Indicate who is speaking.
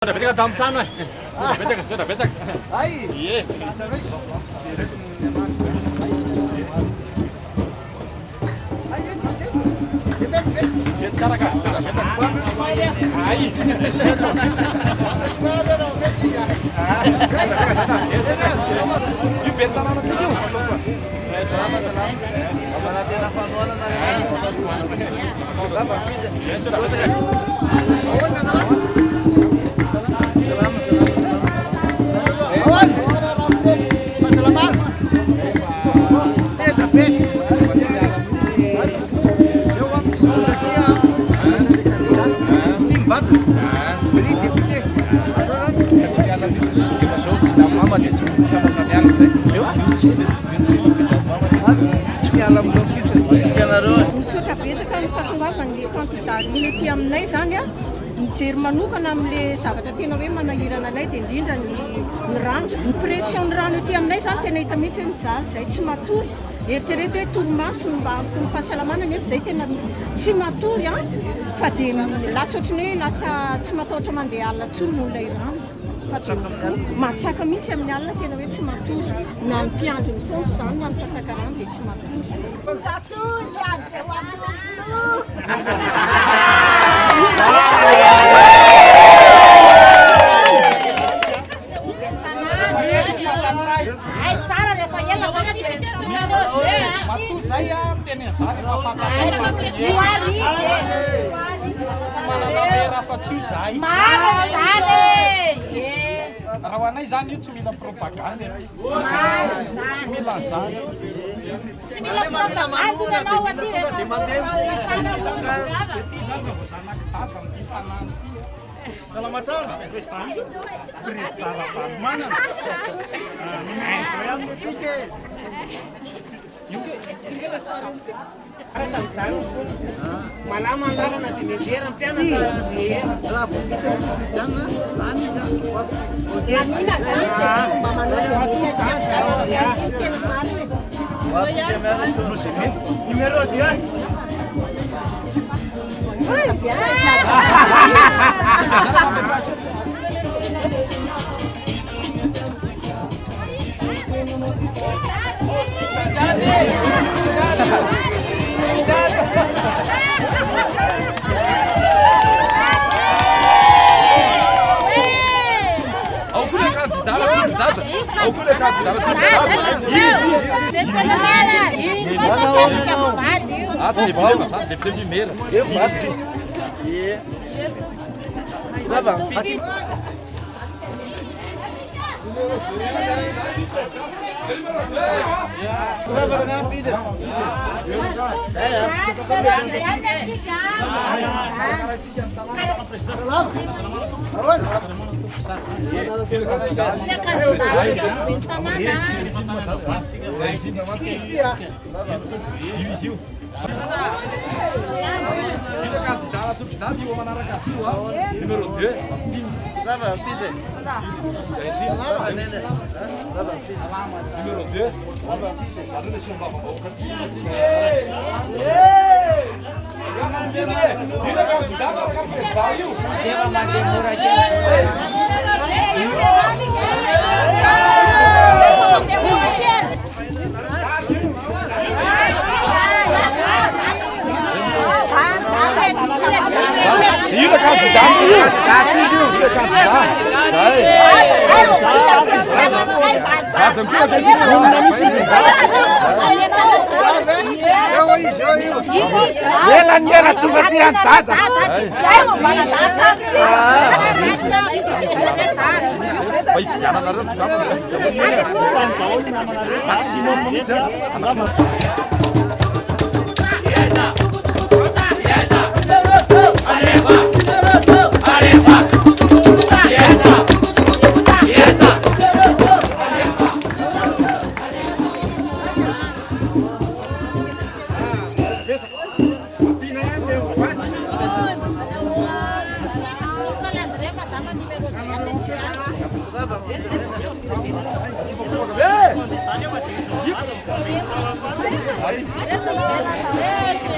Speaker 1: Betsaka tamin'ny trano betsaka betsaka.
Speaker 2: Ay.
Speaker 1: Ie.
Speaker 2: Ay,
Speaker 1: Betsaka ka. Ay. Io betsaka na tsika io.
Speaker 2: Salama. Aba natin ang panuanan na rin. Aba,
Speaker 3: misotra betsaka ny fahatongavan'ny candidat-ny aty aminay zany a mijery manokana amin'le zavatra tena hoe manahirana anay dia indrindra ny rano ny pression ny rano aty aminay zany tena hita mihitsy hoe mijaly izay tsy matory eritrereto hoe torimaso mba ampony fahasalamana nefa izay tena tsy matory a fa dia lasa ohatrany hoe lasa tsy matahotra mandeha alina tsony noho ilay rano fa dia matsaka mihitsy amin'ny alina tena hoe tsy matory na ny mpiandry ny tompo zany na ny mpatsaka rano dia tsy matory.
Speaker 1: Matory zay a miteny an'izany efa manana mera fa tsy izahay. Raha ho anay zany io tsy mila propagande ty. Tsy mila an'izany. Ity zany vao zanak'i Dada amin'ity tanàna ity.
Speaker 2: Salama tsara.
Speaker 1: Président Rafamanana.
Speaker 2: Ayan mo tsike.
Speaker 4: Malama ang dara na tinitira ang piano sa
Speaker 2: Wala po kita. Yan na. Rani na.
Speaker 3: Lamina,
Speaker 4: numero 2.
Speaker 1: Alcune candidate. Alcune candidate. Ah, tsy devola zany député Vimera. Candidate io manaraka azy io numéro 2.
Speaker 2: Brava, fide.
Speaker 1: Numéro 2. Zareo le somba vaovaka ty. Ina candidat araka président io. Io candidat io.
Speaker 2: Ela nie era tu fazia nada.
Speaker 1: Vai fidiana nareo maximum
Speaker 3: Hey!